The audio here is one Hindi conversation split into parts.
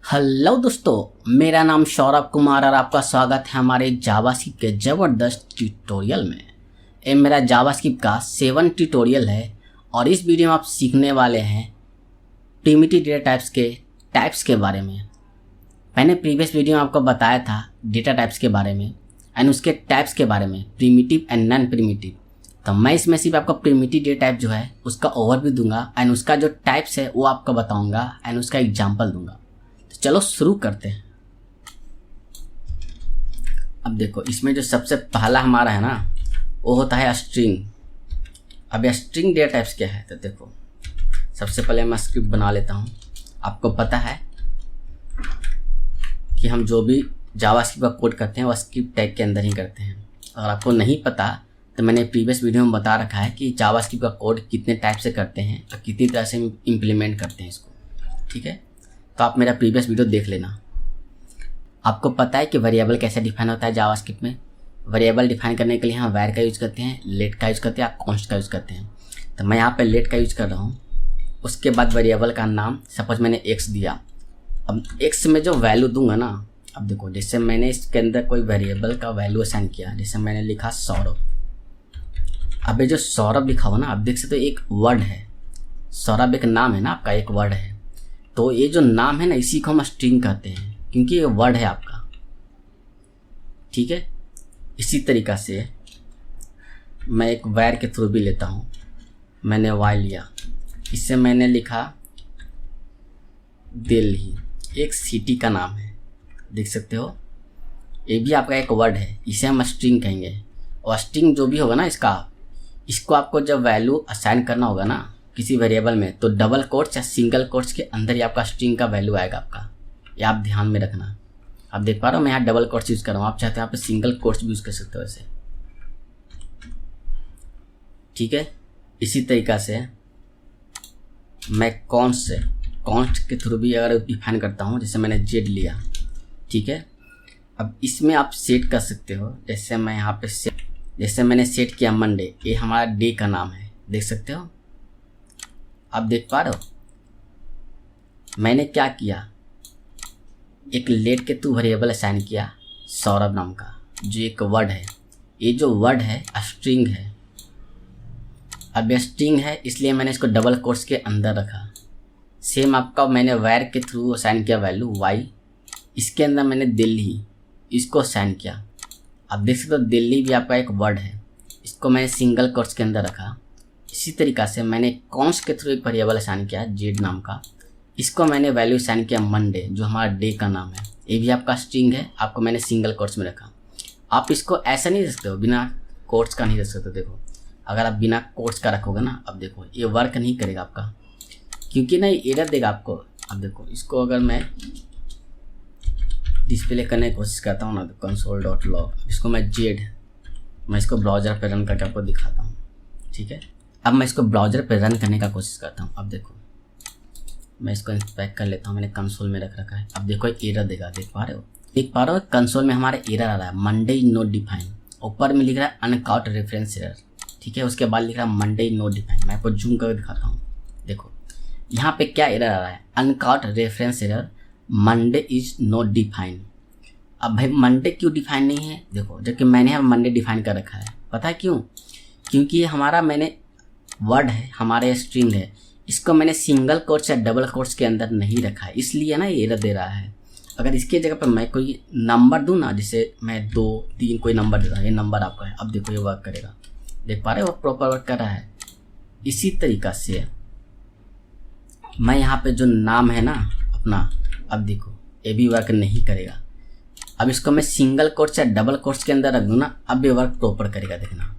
हेलो दोस्तों, मेरा नाम सौरभ कुमार और आपका स्वागत है हमारे जावास्क्रिप्ट के ज़बरदस्त ट्यूटोरियल में। ये मेरा जावास्क्रिप्ट का 7 ट्यूटोरियल है और इस वीडियो में आप सीखने वाले हैं प्रिमिटिव डेटा टाइप्स के टाइप्स के बारे में। मैंने प्रीवियस वीडियो में आपको बताया था डेटा टाइप्स के बारे में एंड उसके टाइप्स के बारे में, प्रिमिटिव एंड नॉन प्रिमिटिव। तो मैं इसमें सिर्फ आपको प्रिमिटिव डेटा टाइप जो है उसका ओवरव्यू दूंगा एंड उसका जो टाइप्स है वो आपको बताऊँगा एंड उसका एग्जाम्पल दूंगा। चलो शुरू करते हैं। अब देखो, इसमें जो सबसे पहला हमारा है ना वो होता है स्ट्रिंग। अब स्ट्रिंग डेटा टाइप्स क्या है तो देखो, सबसे पहले मैं स्क्रिप्ट बना लेता हूँ। आपको पता है कि हम जो भी जावास्क्रिप्ट का कोड करते हैं वो स्क्रिप्ट टैग के अंदर ही करते हैं। अगर आपको नहीं पता तो मैंने प्रीवियस वीडियो में बता रखा है कि जावास्क्रिप्ट का कोड कितने टाइप से करते हैं और कितनी तरह से इम्प्लीमेंट करते हैं इसको, ठीक है। तो आप मेरा प्रीवियस वीडियो देख लेना। आपको पता है कि वेरिएबल कैसे डिफाइन होता है जावास्क्रिप्ट में। वेरिएबल डिफाइन करने के लिए हम वैर का यूज़ करते हैं, लेट का यूज़ करते हैं या कॉन्स्ट का यूज़ करते हैं। तो मैं यहाँ पे लेट का यूज़ कर रहा हूँ। उसके बाद वेरिएबल का नाम, सपोज मैंने एक्स दिया। अब एक्स में जो वैल्यू दूंगा ना, अब देखो जैसे मैंने इसके अंदर कोई वेरिएबल का वैल्यू असाइन किया, जैसे मैंने लिखा सौरभ। अब ये जो सौरभ लिखा हुआ ना, आप देख सकते हो एक वर्ड है। सौरभ एक नाम है ना आपका, एक वर्ड है। तो ये जो नाम है ना, इसी को हम स्ट्रिंग कहते हैं क्योंकि ये वर्ड है आपका, ठीक है। इसी तरीक़ा से मैं एक वैर के थ्रू भी लेता हूँ। मैंने वाई लिया, इससे मैंने लिखा दिल्ली, एक सिटी का नाम है, देख सकते हो। ये भी आपका एक वर्ड है, इसे हम स्ट्रिंग कहेंगे। और स्ट्रिंग जो भी होगा ना इसको आपको जब वैल्यू असाइन करना होगा ना किसी वेरिएबल में, तो डबल कोट्स या सिंगल कोट्स के अंदर ही आपका स्ट्रिंग का वैल्यू आएगा आपका। ये आप ध्यान में रखना। आप देख पा रहे हो मैं यहाँ डबल कोट्स यूज़ कर रहा हूँ, आप चाहते हो यहाँ पे सिंगल कोट्स भी यूज़ कर सकते हो ऐसे, ठीक है। इसी तरीक़ा से मैं कॉन्स्ट के थ्रू भी अगर डिफाइन करता हूँ, जैसे मैंने जेड लिया, ठीक है। अब इसमें आप सेट कर सकते हो, जैसे मैं यहाँ पे जैसे मैंने सेट किया मंडे, ये हमारा डे का नाम है, देख सकते हो। आप देख पा रहे हो मैंने क्या किया, एक लेट के थ्रू वेरिएबल असाइन किया सौरभ नाम का, जो एक वर्ड है। ये जो वर्ड है स्ट्रिंग है। अब ये स्ट्रिंग है इसलिए मैंने इसको डबल कोट्स के अंदर रखा। सेम आपका मैंने वैर के थ्रू असाइन किया वैल्यू वाई, इसके अंदर मैंने दिल्ली इसको असाइन किया। अब देख सकते हो दिल्ली भी आपका एक वर्ड है, इसको मैंने सिंगल कोट्स के अंदर रखा। इसी तरीक़ा से मैंने कॉन्स्ट के थ्रू एक वेरिएबल असाइन किया जेड नाम का, इसको मैंने वैल्यू असाइन किया मंडे, जो हमारा डे का नाम है। ये भी आपका स्ट्रिंग है, आपको मैंने सिंगल कोट्स में रखा। आप इसको ऐसा नहीं रख सकते हो, बिना कोट्स का नहीं रख सकते। देखो अगर आप बिना कोट्स का रखोगे ना, अब देखो ये वर्क नहीं करेगा आपका, क्योंकि ना ये एरर देगा आपको। अब देखो इसको अगर मैं डिस्प्ले करने की कोशिश करता हूँ ना, तो console.log, इसको मैं इसको ब्राउज़र पर रन करके आपको दिखाता हूँ, ठीक है। अब मैं इसको ब्राउज़र पे रन करने का कोशिश करता हूँ। अब देखो मैं इसको इंस्पेक्ट कर लेता हूँ, मैंने कंसोल में रख रखा है। अब देखो एरर देगा, देख पा रहे हो कंसोल में हमारे एरर आ रहा है मंडे नोट डिफाइन। ऊपर में लिख रहा है अनकाउंट रेफरेंस एरर, ठीक है। उसके बाद लिख रहा है मंडे नोट डिफाइन। मैं आपको जूम करके दिखाता हूँ। देखो यहाँ पे क्या एरर आ रहा है, uncount reference error, Monday is note define. अब भाई मंडे क्यों डिफाइन नहीं है, देखो जबकि मैंने यहाँ मंडे डिफाइन कर रखा है। पता है क्यों? क्योंकि ये हमारा मैंने वर्ड है, हमारे स्ट्रिंग है, इसको मैंने सिंगल कोट्स या डबल कोट्स के अंदर नहीं रखा है, इसलिए ना ये एरर दे रहा है। अगर इसके जगह पर मैं कोई नंबर दूँ ना, जैसे मैं 2 3 कोई नंबर दे रहा हूँ, ये नंबर आपका है। अब देखो ये वर्क करेगा, देख पा रहे हो प्रॉपर वर्क कर रहा है। इसी तरीक़ा से मैं यहाँ पे जो नाम है ना अपना, अब देखो ये भी वर्क नहीं करेगा। अब इसको मैं सिंगल कोट्स या डबल कोट्स के अंदर रख दूँ ना, अब ये वर्क प्रॉपर करेगा। देखना,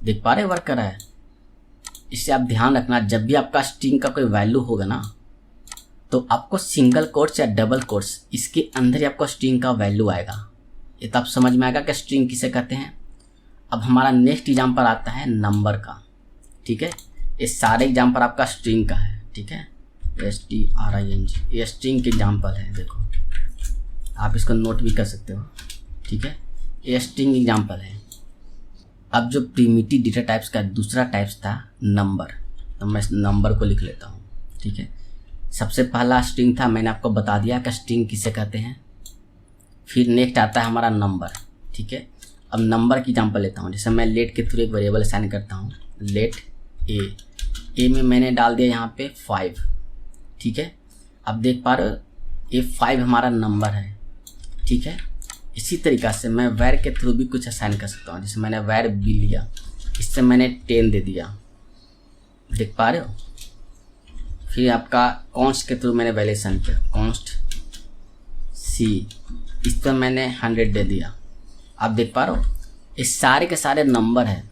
देख पा रहे वर्क कर रहा है। इससे आप ध्यान रखना, जब भी आपका स्ट्रिंग का कोई वैल्यू होगा ना, तो आपको सिंगल कोट्स या डबल कोट्स इसके अंदर ही आपको स्ट्रिंग का वैल्यू आएगा। ये तो आप समझ में आएगा कि स्ट्रिंग किसे कहते हैं। अब हमारा नेक्स्ट एग्जाम्पल आता है नंबर का, ठीक है। ये सारे एग्जाम्पल आपका स्ट्रिंग का है, ठीक है। string, ये स्ट्रिंग के एग्जाम्पल है। देखो आप इसको नोट भी कर सकते हो, ठीक है। ये स्ट्रिंग एग्जाम्पल है। अब जो प्रिमिटिव डेटा टाइप्स का दूसरा टाइप्स था नंबर, तो मैं इस नंबर को लिख लेता हूँ, ठीक है। सबसे पहला स्ट्रिंग था, मैंने आपको बता दिया कि स्ट्रिंग किसे कहते हैं। फिर नेक्स्ट आता है हमारा नंबर, ठीक है। अब नंबर की एग्जांपल लेता हूँ, जैसे मैं लेट के थ्रू एक वेरिएबल असाइन करता हूँ, लेट ए में मैंने डाल दिया यहाँ पे 5, ठीक है। अब देख पा रहे हो ये 5 हमारा नंबर है, ठीक है। इसी तरीक़ा से मैं वैर के थ्रू भी कुछ असाइन कर सकता हूँ, जैसे मैंने वैर बी लिया, इससे मैंने 10 दे दिया, देख पा रहे हो। फिर आपका कॉन्स्ट के थ्रू मैंने वैल्यू असाइन किया, कॉन्स्ट सी, इस पर मैंने 100 दे दिया। आप देख पा रहे हो ये सारे के सारे नंबर है।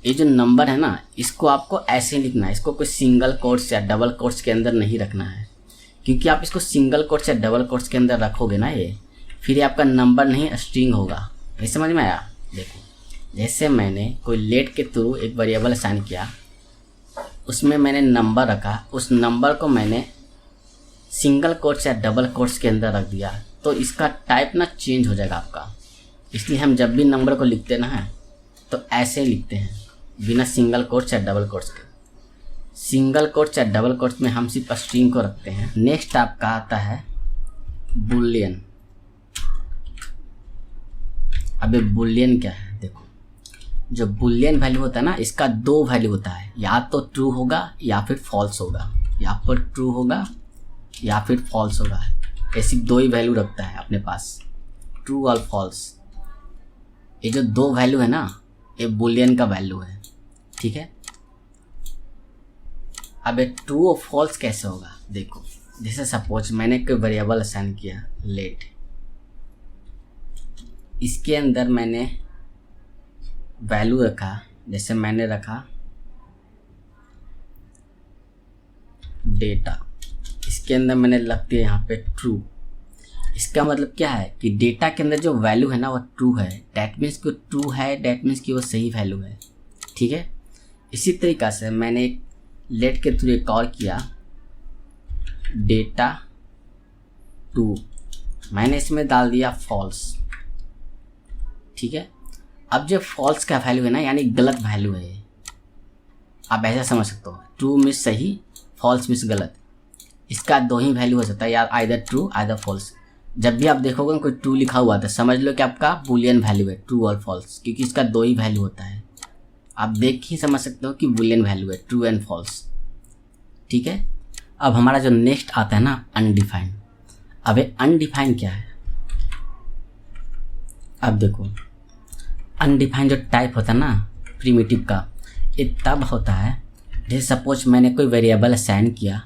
ये जो नंबर है ना, इसको आपको ऐसे ही लिखना है, इसको कोई सिंगल कोट्स या डबल कोट्स के अंदर नहीं रखना है, क्योंकि आप इसको सिंगल कोट्स या डबल कोट्स के अंदर रखोगे ना ये, फिर ये आपका नंबर नहीं स्ट्रिंग होगा। ये समझ में आया? देखो जैसे मैंने कोई लेट के थ्रू एक वेरिएबल असाइन किया, उसमें मैंने नंबर रखा, उस नंबर को मैंने सिंगल कोट्स या डबल कोट्स के अंदर रख दिया, तो इसका टाइप ना चेंज हो जाएगा आपका। इसलिए हम जब भी नंबर को लिखते ना है तो ऐसे ही लिखते हैं, बिना सिंगल कोट्स या डबल कोट्स के। सिंगल कोट्स या डबल कोट्स में हम सिर्फ स्ट्रिंग को रखते हैं। नेक्स्ट आपका आता है बुलियन। अब ये बुलियन क्या है? देखो जो बुलियन वैल्यू होता है ना, इसका 2 वैल्यू होता है, या तो ट्रू होगा या फिर फॉल्स होगा, या फिर ट्रू होगा या फिर फॉल्स होगा। ऐसी 2 ही वैल्यू रखता है अपने पास, ट्रू और फॉल्स। ये जो 2 वैल्यू है ना, ये बुलियन का वैल्यू है, ठीक है। अब ये ट्रू और फॉल्स कैसे होगा? देखो जैसे सपोज मैंने कोई वेरिएबल असाइन किया लेट, इसके अंदर मैंने वैल्यू रखा, जैसे मैंने रखा डेटा, इसके अंदर मैंने लग दिया यहाँ पे ट्रू। इसका मतलब क्या है कि डेटा के अंदर जो वैल्यू है ना वो ट्रू है, डैट मीन्स कि ट्रू है, डैट मीन्स कि वो सही वैल्यू है, ठीक है। इसी तरीक़ा से मैंने लेट के थ्रू एक और किया डेटा 2, मैंने इसमें डाल दिया फॉल्स, ठीक है। अब जो फॉल्स का वैल्यू है ना, यानी गलत वैल्यू है, आप ऐसा समझ सकते हो, ट्रू मीन्स सही, फॉल्स मीन्स गलत। इसका 2 ही वैल्यू हो सकता है, या आइदर ट्रू आइदर फॉल्स। जब भी आप देखोगे कोई ट्रू लिखा हुआ था, समझ लो कि आपका बुलियन वैल्यू है, ट्रू और फॉल्स, क्योंकि इसका 2 ही वैल्यू होता है। आप देख ही समझ सकते हो कि बुलियन वैल्यू है, ट्रू एंड फॉल्स, ठीक है। अब हमारा जो नेक्स्ट आता है ना अनडिफाइंड। अब ये अनडिफाइंड क्या है? अब देखो अनडिफाइंड जो टाइप होता है ना प्रिमिटिव का, ये तब होता है जैसे सपोज मैंने कोई वेरिएबल असाइन किया,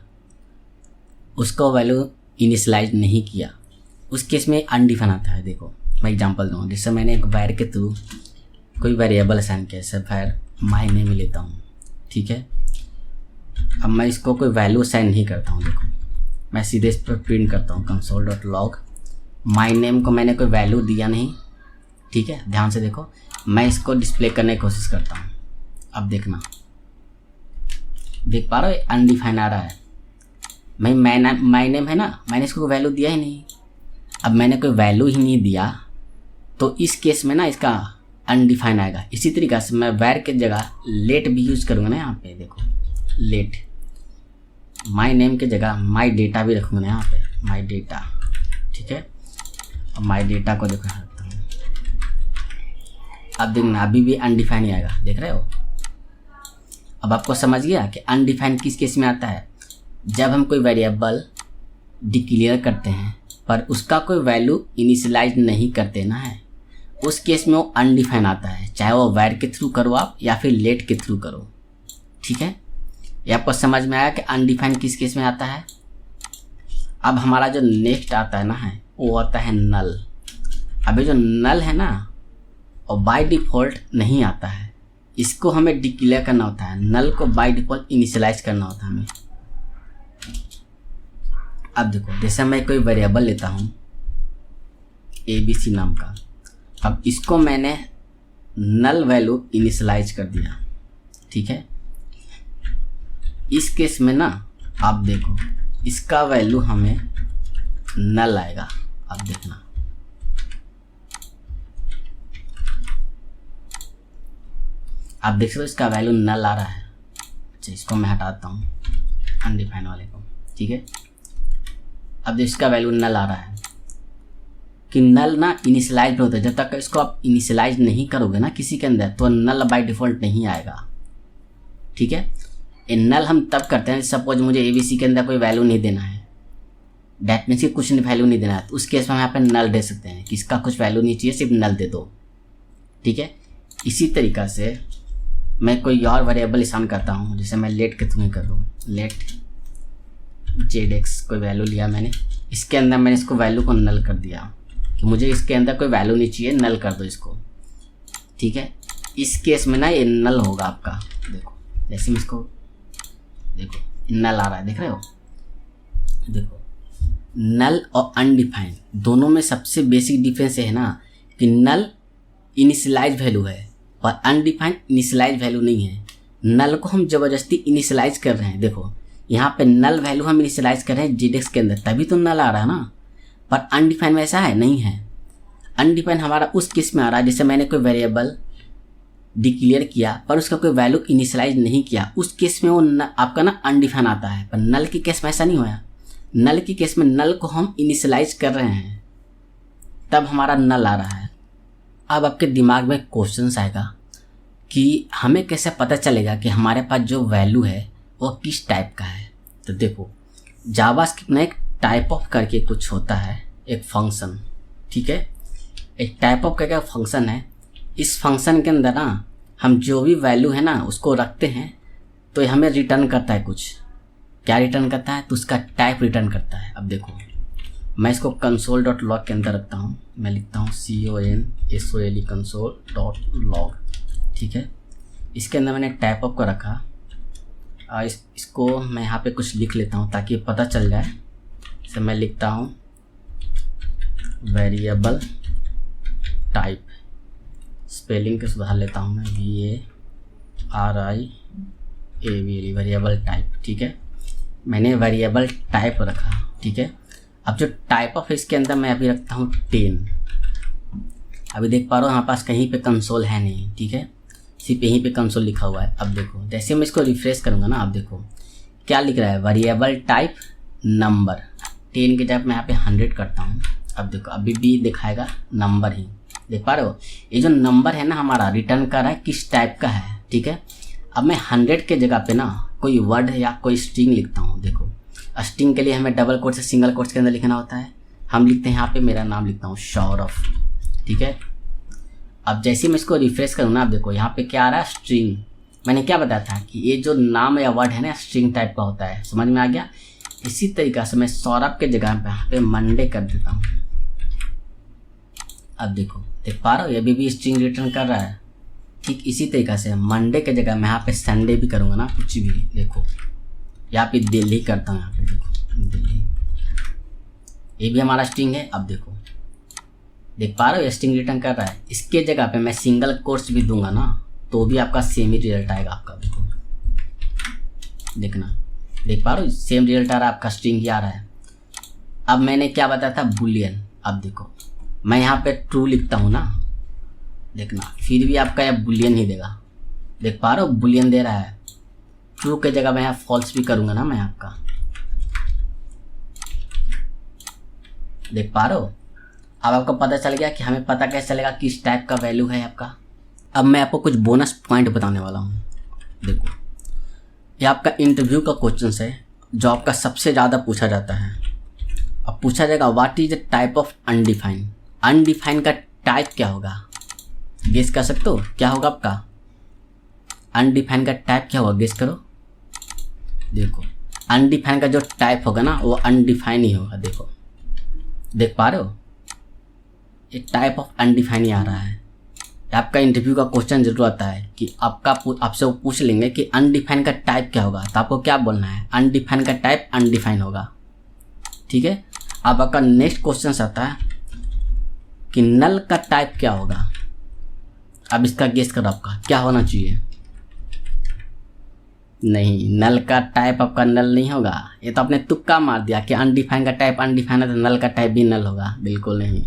उसको वैल्यू इनिशियलाइज नहीं किया, उस केस में अनडिफाइंड आता है। देखो मैं एग्जांपल दूँ, जैसे मैंने एक वैर के थ्रू कोई वेरिएबल असाइन किया, जैसे वैर माय नेम लेता हूँ, ठीक है। अब मैं इसको कोई वैल्यू असाइन नहीं करता हूँ, देखो मैं सीधे इस पर प्रिंट करता हूँ console.log, माय नेम को मैंने कोई वैल्यू दिया नहीं, ठीक है। ध्यान से देखो, मैं इसको डिस्प्ले करने की कोशिश करता हूँ। अब देखना, देख पा रहे हो अनडिफाइंड आ रहा है। माय नेम है ना, मैंने इसको कोई वैल्यू दिया ही नहीं। अब मैंने कोई वैल्यू ही नहीं दिया, तो इस केस में ना इसका अनडिफाइंड आएगा। इसी तरीक़ा से मैं वैर के जगह लेट भी यूज़ करूँगा ना, यहाँ पे देखो लेट, माय नेम के जगह माय डेटा भी रखूँगा ना यहाँ पे, माय डेटा, ठीक है। अब माय डेटा को देखो रखता हूँ, अब देखना अभी भी अनडिफाइंड ही आएगा, देख रहे हो। अब आपको समझ गया कि अनडिफाइंड किस केस में आता है? जब हम कोई वेरिएबल डिक्लेयर करते हैं पर उसका कोई वैल्यू इनिशियलाइज नहीं करते ना है, उस केस में वो अनडिफाइंड आता है, चाहे वो वैर के थ्रू करो आप या फिर लेट के थ्रू करो, ठीक है। ये आपको समझ में आया कि अनडिफाइंड किस केस में आता है। अब हमारा जो नेक्स्ट आता है ना है, वो आता है नल। अभी जो नल है ना, और बाय डिफ़ॉल्ट नहीं आता है, इसको हमें डिक्लेयर करना होता है। नल को बाय डिफ़ॉल्ट इनिशियलाइज करना होता है हमें। अब देखो जैसे मैं कोई वेरिएबल लेता हूँ ABC नाम का, अब इसको मैंने नल वैल्यू इनिशियलाइज कर दिया, ठीक है। इस केस में ना आप देखो इसका वैल्यू हमें नल आएगा। अब देखना, आप देख सकते हो इसका वैल्यू नल आ रहा है। अच्छा इसको मैं हटाता हूँ अनडिफाइंड वाले को, ठीक है। अब इसका वैल्यू नल आ रहा है कि नल ना इनिशियलाइज होता है। जब तक इसको आप इनिशियलाइज नहीं करोगे ना किसी के अंदर तो नल बाय डिफ़ॉल्ट नहीं आएगा। ठीक है, ये नल हम तब करते हैं सपोज मुझे ABC के अंदर कोई वैल्यू नहीं देना है, डैट मीन्स कि कुछ वैल्यू नहीं देना है, तो उस केस में हम यहाँ पे नल दे सकते हैं कि इसका कुछ वैल्यू नहीं चाहिए, सिर्फ नल दे दो। ठीक है, इसी तरीक़ा से मैं कोई और वेरिएबल असाइन करता हूँ, जैसे मैं लेट के थ्रू ही कर रहा हूँ, लेट जेड कोई वैल्यू लिया मैंने, इसके अंदर मैंने इसको वैल्यू को नल कर दिया कि मुझे इसके अंदर कोई वैल्यू नहीं चाहिए, नल कर दो इसको। ठीक है, इस केस में ना ये नल होगा आपका। देखो जैसे मैं इसको देखो नल आ रहा है, देख रहे हो। देखो नल और अनडिफाइंड दोनों में सबसे बेसिक डिफरेंस है ना कि नल इनिशियलाइज वैल्यू है और अनडिफाइंड इनिशियलाइज वैल्यू नहीं है। नल को हम ज़बरदस्ती इनिशियलाइज कर रहे हैं। देखो यहाँ पे नल वैल्यू हम इनिशियलाइज कर रहे हैं जेड के अंदर, तभी तो नल आ रहा है ना। पर अनडिफाइंड वैसा है नहीं है। अनडिफाइंड हमारा उस केस में आ रहा है जैसे मैंने कोई वेरिएबल डिक्लेयर किया पर उसका कोई वैल्यू इनिशियलाइज नहीं किया, उस केस में वो आपका ना अनडिफाइंड आता है। पर नल के केस में ऐसा नहीं हुआ। नल के केस में नल को हम इनिशियलाइज कर रहे हैं तब हमारा नल आ रहा है। अब आपके दिमाग में क्वेश्चन आएगा कि हमें कैसे पता चलेगा कि हमारे पास जो वैल्यू है वो किस टाइप का है। तो देखो जावास्क्रिप्ट में एक टाइप ऑफ करके कुछ होता है, एक फंक्शन। ठीक है, एक टाइप ऑफ करके फंक्शन है। इस फंक्शन के अंदर ना हम जो भी वैल्यू है ना उसको रखते हैं तो ये हमें रिटर्न करता है कुछ। क्या रिटर्न करता है? तो उसका टाइप रिटर्न करता है। अब देखो मैं इसको console.log के अंदर रखता हूँ, मैं लिखता हूँ console console.log। ठीक है, इसके अंदर मैंने टाइप ऑफ को रखा। इसको मैं यहाँ पे कुछ लिख लेता हूँ ताकि पता चल जाए। जैसे मैं लिखता हूँ वेरिएबल टाइप, स्पेलिंग के सुधार लेता हूँ मैं, VARIABLE वेरिएबल टाइप। ठीक है, मैंने वेरिएबल टाइप रखा। ठीक है, अब जो टाइप ऑफ है इसके अंदर मैं अभी रखता हूँ 10। अभी देख पा रहा हूँ यहाँ पास कहीं पे कंसोल है नहीं। ठीक है, सिर्फ यहीं पे कंसोल लिखा हुआ है। अब देखो जैसे मैं इसको रिफ्रेश करूँगा ना, अब देखो क्या लिख रहा है, वेरिएबल टाइप नंबर। 10 के जब मैं यहाँ पे 100 करता हूँ, अब देखो अभी भी दिखाएगा नंबर ही। देख पा रहे हो, ये जो नंबर है ना हमारा रिटर्न कर रहा है किस टाइप का है। ठीक है, अब मैं 100 के जगह पे ना कोई वर्ड या कोई स्ट्रिंग लिखता हूँ। देखो स्ट्रिंग के लिए हमें डबल कोट से सिंगल कोट्स के अंदर लिखना होता है। हम लिखते हैं यहाँ पे, मेरा नाम लिखता हूँ सौरभ। ठीक है, अब जैसे मैं इसको रिफ्रेश करूँ ना, अब देखो यहाँ पे क्या आ रहा है, स्ट्रिंग। मैंने क्या बताया था कि ये जो नाम या वर्ड है ना स्ट्रिंग टाइप का होता है, समझ में आ गया। इसी तरीक़ा से मैं सौरभ के जगह पे यहाँ पे मंडे कर देता हूँ। अब देखो देख पा रहा हो, ये भी स्ट्रिंग रिटर्न कर रहा है। ठीक इसी तरीक़ा से मंडे के जगह मैं यहाँ पे संडे भी करूँगा ना, कुछ भी। देखो यहाँ पे दिल्ली करता हूँ, यहाँ पे देखो दिल्ली, ये भी हमारा स्ट्रिंग है। अब देखो देख पा रहे हो, ये स्ट्रिंग रिटर्न कर रहा है। इसके जगह पे मैं सिंगल कोट्स भी दूंगा ना तो भी आपका सेम ही रिजल्ट आएगा आपका। देखो देखना, देख पा रहे हो सेम रिजल्ट आ रहा है आपका, स्ट्रिंग ही आ रहा है। अब मैंने क्या बताया था, बुलियन। अब देखो मैं यहाँ पे ट्रू लिखता हूँ ना, देखना फिर भी आपका यह बुलियन ही देगा। देख पा रहे हो बुलियन दे रहा है। ट्रू के जगह मैं यहाँ फॉल्स भी करूँगा ना मैं आपका, देख पा रहे हो। अब आपको पता चल गया कि हमें पता कैसे चलेगा किस टाइप का वैल्यू है आपका। अब मैं आपको कुछ बोनस पॉइंट बताने वाला हूँ। देखो ये आपका इंटरव्यू का क्वेश्चन है जो आपका सबसे ज़्यादा पूछा जाता है। अब पूछा जाएगा what is the type of undefined. Undefined का टाइप क्या होगा, गेस कर सकते हो क्या होगा आपका? अनडिफाइंड का टाइप क्या होगा, गेस करो। देखो अनडिफाइंड का जो टाइप होगा ना वो अनडिफाइंड ही होगा। देखो देख पा रहे हो, ये टाइप ऑफ अनडिफाइंड ही आ रहा है। आपका इंटरव्यू का क्वेश्चन जरूर आता है कि आपसे वो पूछ लेंगे कि अनडिफाइंड का टाइप क्या होगा, तो आपको क्या बोलना है, अनडिफाइंड का टाइप अनडिफाइंड होगा। ठीक है, अब आपका नेक्स्ट क्वेश्चन आता है कि नल का टाइप क्या होगा। अब इसका गेस करो आपका क्या होना चाहिए। नहीं, नल का टाइप आपका नल नहीं होगा। ये तो आपने तुक्का मार दिया कि अनडिफाइंड का टाइप अनडिफाइंड है तो नल का टाइप भी नल होगा। बिल्कुल नहीं,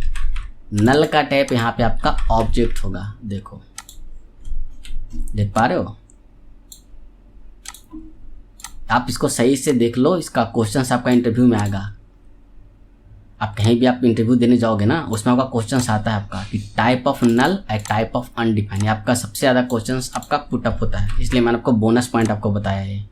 नल का टाइप यहाँ पे आपका ऑब्जेक्ट होगा। देखो देख पा रहे हो, आप इसको सही से देख लो, इसका क्वेश्चन आपका इंटरव्यू में आएगा। आप कहीं भी आप इंटरव्यू देने जाओगे ना, उसमें आपका क्वेश्चन आता है आपका कि type of null and type of undefined, आपका सबसे ज़्यादा क्वेश्चन आपका पुटअप होता है, इसलिए मैंने आपको बोनस पॉइंट आपको बताया है।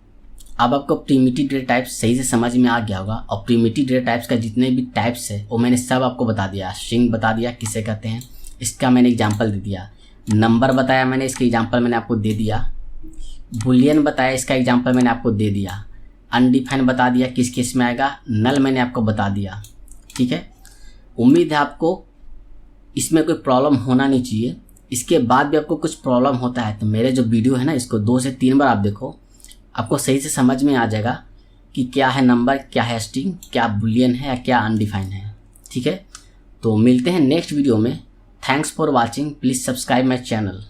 अब आपको प्रिमिटिव डेटा टाइप्स सही से समझ में आ गया होगा, और प्रिमिटिव डेटा टाइप्स का जितने भी टाइप्स है वो मैंने सब आपको बता दिया। स्ट्रिंग बता दिया किसे कहते हैं, इसका मैंने एग्जाम्पल दे दिया। नंबर बताया मैंने, इसका एग्जाम्पल मैंने आपको दे दिया। बुलियन बताया, इसका एग्जाम्पल मैंने आपको दे दिया। अनडिफाइंड बता दिया किस केस में आएगा। नल मैंने आपको बता दिया। ठीक है, उम्मीद है आपको इसमें कोई प्रॉब्लम होना नहीं चाहिए। इसके बाद भी आपको कुछ प्रॉब्लम होता है तो मेरे जो वीडियो है ना, इसको 2 से 3 बार आप देखो, आपको सही से समझ में आ जाएगा कि क्या है नंबर, क्या है स्ट्रिंग, क्या बुलियन है या क्या अनडिफाइंड है। ठीक है, तो मिलते हैं नेक्स्ट वीडियो में। Thanks for watching, please subscribe my channel.